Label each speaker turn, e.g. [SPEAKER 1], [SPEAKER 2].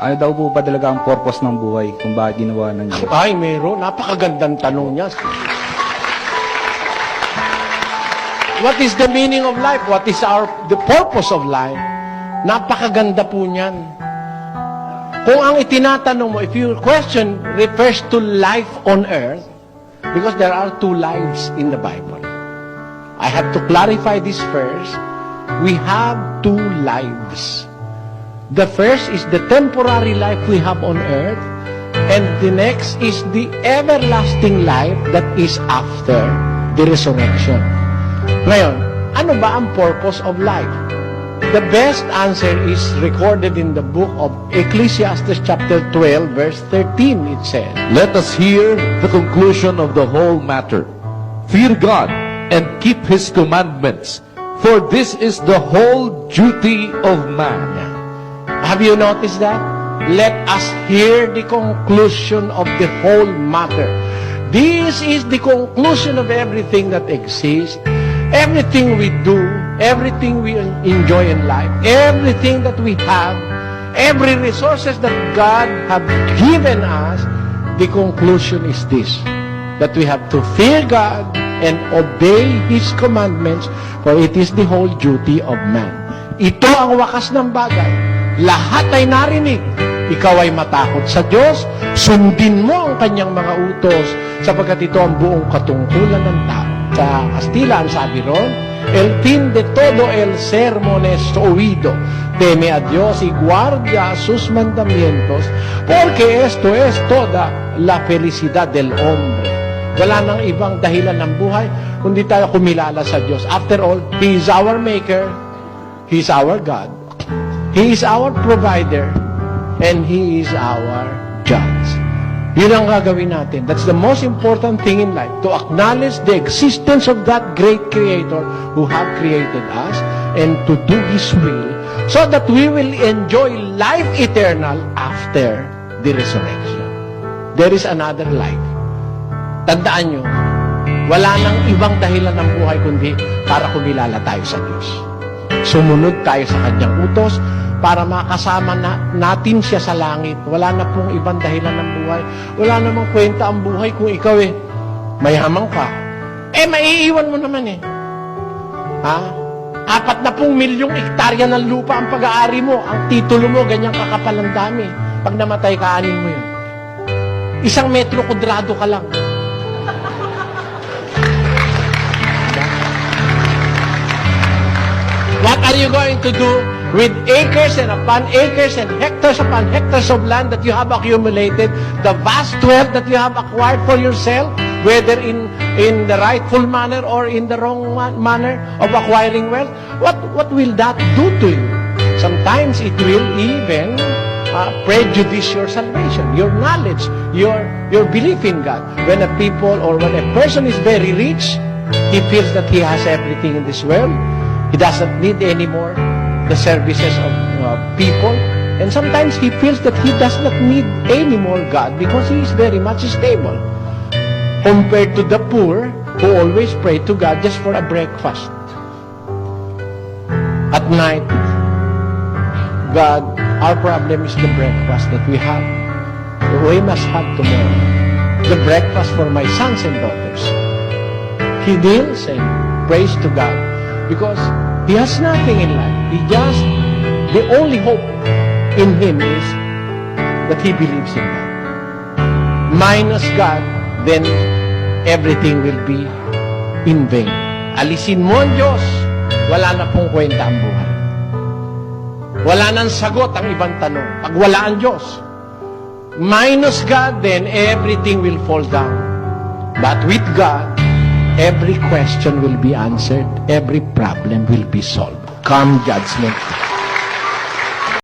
[SPEAKER 1] Ano daw po ba talaga ang purpose ng buhay kung bakit ginawa ng Diyos?
[SPEAKER 2] Ay, meron. Napakagandang tanong niya. What is the meaning of life? What is the purpose of life? Napakaganda po niyan. Kung ang itinatanong mo, if your question refers to life on earth, because there are two lives in the Bible. I have to clarify this first. We have two lives. The first is the temporary life we have on earth, and the next is the everlasting life that is after the resurrection. Ngayon, ano ba ang purpose of life? The best answer is recorded in the book of Ecclesiastes chapter 12, verse 13. It says,
[SPEAKER 3] Let us hear the conclusion of the whole matter. Fear God and keep His commandments, for this is the whole duty of man.
[SPEAKER 2] Have you noticed that? Let us hear the conclusion of the whole matter. This is the conclusion of everything that exists. Everything we do, everything we enjoy in life, everything that we have, every resources that God have given us, the conclusion is this, that we have to fear God and obey His commandments, for it is the whole duty of man. Ito ang wakas ng bagay. Lahat ay narinig. Ikaw ay matakot sa Diyos, sundin mo ang kanyang mga utos, sapagkat ito ang buong katungkulan ng tao. Sa Kastila, ang sabi ron, el fin de todo el sermon es oído. Teme a Dios y guarda sus mandamientos, porque esto es toda la felicidad del hombre. Wala nang ibang dahilan ng buhay, kundi tayo kumilala sa Diyos. After all, He is our Maker, He is our God, He is our provider, and He is our judge. Yun ang gagawin natin. That's the most important thing in life, to acknowledge the existence of that great Creator who have created us, and to do His will, so that we will enjoy life eternal after the resurrection. There is another life. Tandaan nyo, wala nang ibang dahilan ng buhay kundi para kumilala tayo sa Diyos. Sumunod tayo sa Kanyang utos para makasama natin siya sa langit. Wala na pong ibang dahilan ng buhay. Wala namang kwenta ang buhay kung ikaw mayaman ka. Maiiwan mo naman Ha? 40 milyong hektarya ng lupa ang pag-aari mo. Ang titulo mo, ganyang kakapal ang dami. Pag namatay ka, anin mo yun. 1 metro kudrado ka lang. What are you going to do with acres and upon acres and hectares upon hectares of land that you have accumulated, the vast wealth that you have acquired for yourself, whether in the rightful manner or in the wrong manner of acquiring wealth? What will that do to you? Sometimes it will even prejudice your salvation, your knowledge, your belief in God. When a people or when a person is very rich, he feels that he has everything in this world. He doesn't need anymore the services of people. And sometimes he feels that he does not need anymore God because he is very much stable. Compared to the poor who always pray to God just for a breakfast. At night, God, our problem is the breakfast that we have. We must have tomorrow. The breakfast for my sons and daughters. He kneels and prays to God because he has nothing in life. The only hope in him is that he believes in God. Minus God, then everything will be in vain. Alisin mo ang Diyos, wala na pong kwenta ang buhay. Wala nang sagot ang ibang tanong. Pag wala ang Diyos, minus God, then everything will fall down. But with God, every question will be answered. Every problem will be solved. Come judgment.